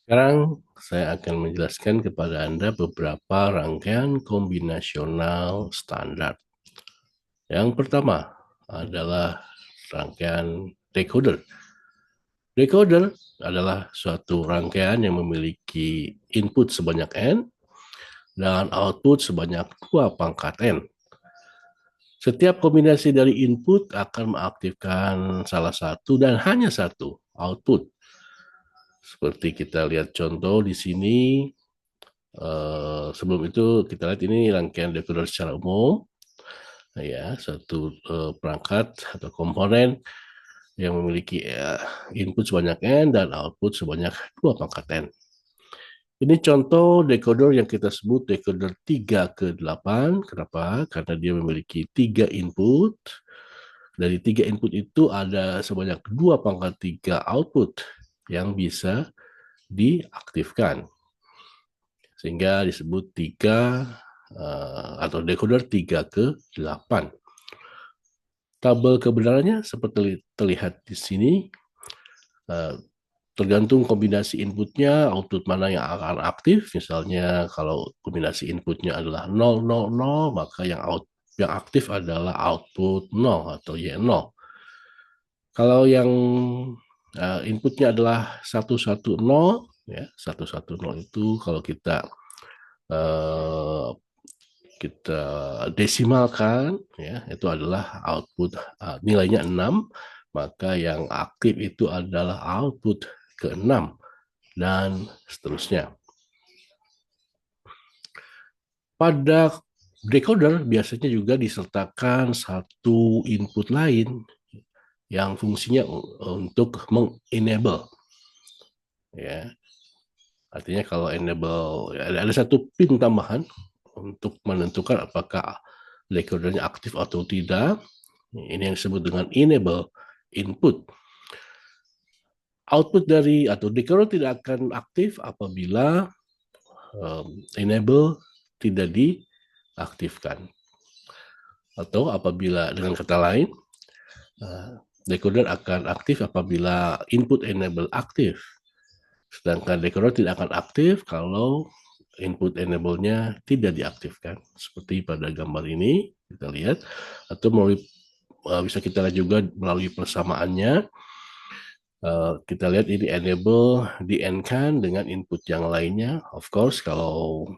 Sekarang saya akan menjelaskan kepada Anda beberapa rangkaian kombinasional standar. Yang pertama adalah rangkaian decoder. Decoder adalah suatu rangkaian yang memiliki input sebanyak N dan output sebanyak 2 pangkat N. Setiap kombinasi dari input akan mengaktifkan salah satu dan hanya satu output. Seperti kita lihat contoh di sini. Sebelum itu kita lihat ini rangkaian decoder secara umum, ya, satu perangkat atau komponen yang memiliki input sebanyak N dan output sebanyak 2 pangkat N. Ini contoh decoder yang kita sebut decoder 3 ke 8. Kenapa? Karena dia memiliki 3 input. Dari 3 input itu ada sebanyak 2 pangkat 3 output yang bisa diaktifkan. Sehingga disebut 3 atau decoder 3 ke 8. Tabel kebenarannya seperti terlihat di sini. Tergantung kombinasi inputnya, output mana yang akan aktif. Misalnya kalau kombinasi inputnya adalah 0, 0, 0, maka yang aktif adalah output 0 atau Y0. Kalau yang inputnya adalah 110, ya, 110 itu kalau kita kita desimalkan, ya, itu adalah output nilainya 6, maka yang aktif itu adalah output ke-6 dan seterusnya. Pada decoder biasanya juga disertakan satu input lain yang fungsinya untuk mengenable, ya. Artinya kalau enable, ada satu pin tambahan untuk menentukan apakah decodernya aktif atau tidak. Ini yang disebut dengan enable input. Output dari atau decoder tidak akan aktif apabila enable tidak diaktifkan. Atau apabila, dengan kata lain, decoder akan aktif apabila input enable aktif. Sedangkan decoder tidak akan aktif kalau input enable-nya tidak diaktifkan. Seperti pada gambar ini, kita lihat. Atau melalui, bisa kita lihat juga melalui persamaannya. Kita lihat ini enable di-N-kan dengan input yang lainnya. Of course, kalau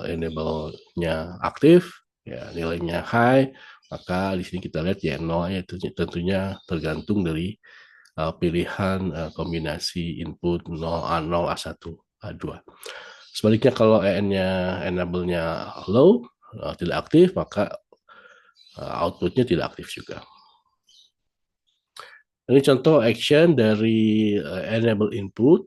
enable-nya aktif, ya, nilainya high, maka di sini kita lihat Y0 tentunya tergantung dari pilihan kombinasi input 0, A0, A1, A2. Sebaliknya kalau EN-nya enable-nya low, tidak aktif, maka output-nya tidak aktif juga. Ini contoh action dari enable input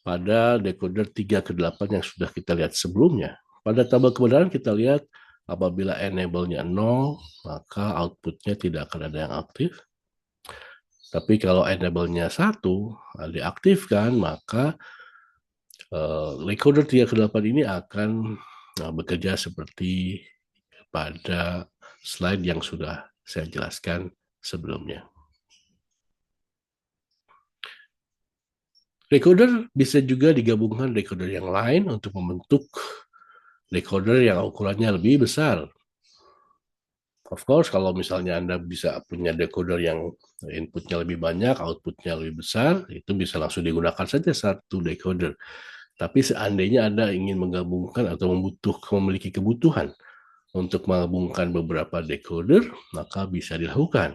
pada decoder 3 ke 8 yang sudah kita lihat sebelumnya. Pada tabel kebenaran kita lihat apabila enable-nya 0, maka output-nya tidak akan ada yang aktif. Tapi kalau enable-nya 1 diaktifkan, maka decoder 3 ke 8 ini akan bekerja seperti pada slide yang sudah saya jelaskan sebelumnya. Decoder bisa juga digabungkan decoder yang lain untuk membentuk decoder yang ukurannya lebih besar. Of course, kalau misalnya Anda bisa punya decoder yang inputnya lebih banyak, outputnya lebih besar, itu bisa langsung digunakan saja satu decoder. Tapi seandainya Anda ingin menggabungkan atau memiliki kebutuhan untuk menggabungkan beberapa decoder, maka bisa dilakukan.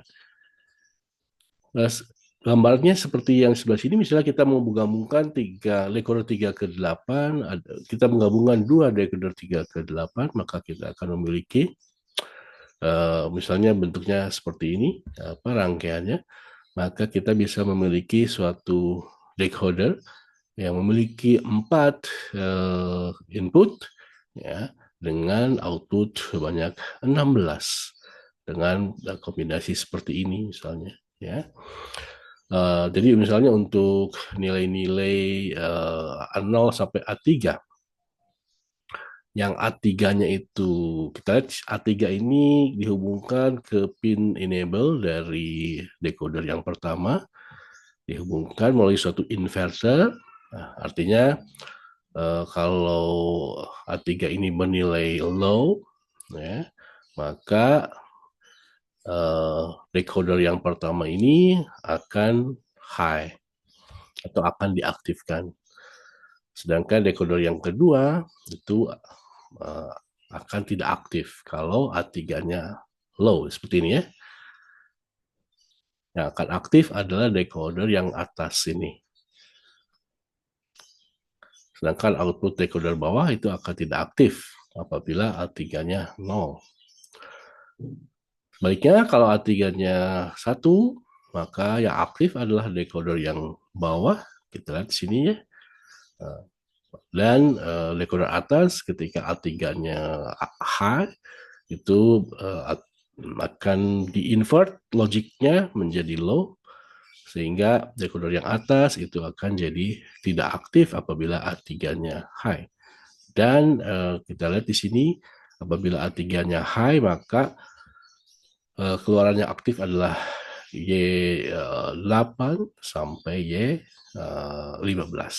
Gambarnya seperti yang sebelah sini, misalnya kita mau menggabungkan decoder 3 ke 8, kita menggabungkan 2 decoder 3 ke 8, maka kita akan memiliki misalnya bentuknya seperti ini, rangkaiannya, maka kita bisa memiliki suatu decoder yang memiliki 4 input, ya, dengan output sebanyak 16 dengan kombinasi seperti ini misalnya, ya. Jadi misalnya untuk nilai-nilai A0 sampai A3, yang A3-nya itu kita lihat A3 ini dihubungkan ke pin enable dari decoder yang pertama, dihubungkan melalui suatu inverter Nah, artinya kalau A3 ini menilai low, ya, maka decoder yang pertama ini akan high atau akan diaktifkan. Sedangkan decoder yang kedua itu akan tidak aktif kalau A3-nya low, seperti ini ya. Yang akan aktif adalah decoder yang atas ini. Sedangkan output decoder bawah itu akan tidak aktif apabila A3-nya 0. Sebaliknya kalau A3-nya 1, maka yang aktif adalah decoder yang bawah. Kita lihat di sini ya. Dan decoder atas ketika A3-nya high itu akan di-invert logiknya menjadi low, sehingga decoder yang atas itu akan jadi tidak aktif apabila A3-nya high. Dan kita lihat di sini apabila A3-nya high, maka keluaran yang aktif adalah Y8 sampai Y15.